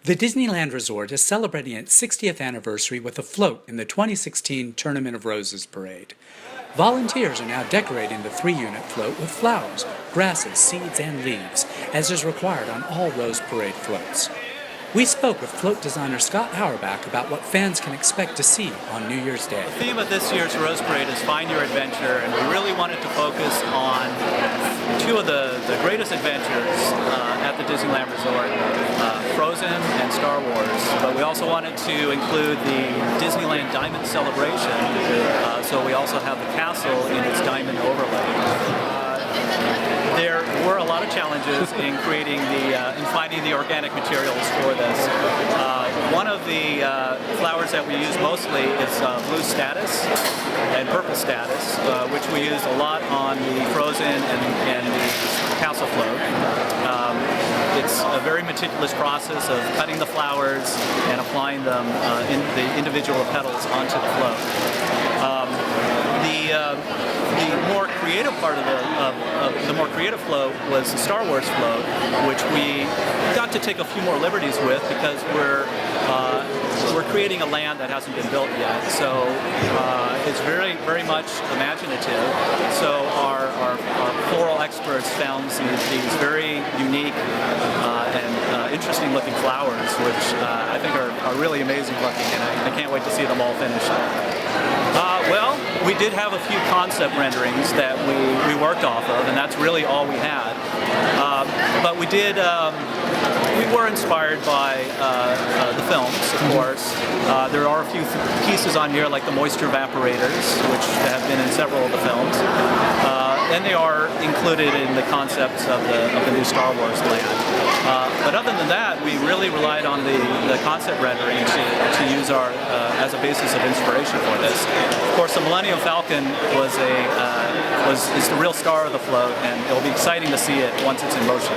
The Disneyland Resort is celebrating its 60th anniversary with a float in the 2016 Tournament of Roses Parade. Volunteers are now decorating the 3-unit float with flowers, grasses, seeds, and leaves, as is required on all Rose Parade floats. We spoke with float designer Scott Auerbach about what fans can expect to see on New Year's Day. The theme of this year's Rose Parade is Find Your Adventure, and we really wanted to focus on two of the greatest adventures at the Disneyland Resort, Frozen and Star Wars. But we also wanted to include the Disneyland Diamond Celebration, so we also have the castle in its diamond overlay. There were a lot of challenges in creating in finding the organic materials for this. One of the flowers that we use mostly is blue statice and purple statice, which we used a lot on the Frozen and the castle float. It's a very meticulous process of cutting the flowers and applying them in the individual petals onto the float. The more creative part of the more creative float was the Star Wars float, which we got to take a few more liberties with because we're creating a land that hasn't been built yet. So it's very much imaginative. So our floral experts found these very unique and interesting looking flowers, which I think are really amazing looking, and I can't wait to see them all finished. Well, we did have a few concept renderings that we worked off of, and that's really all we had. But we were inspired by the films, of course. There are a few pieces on here, like the moisture evaporators, which have been in several of the films. And they are included in the concepts of the new Star Wars land. But other than that, we really relied on the concept rendering to use as a basis of inspiration for this. Of course, the Millennium Falcon is the real star of the float, and it'll be exciting to see it once it's in motion.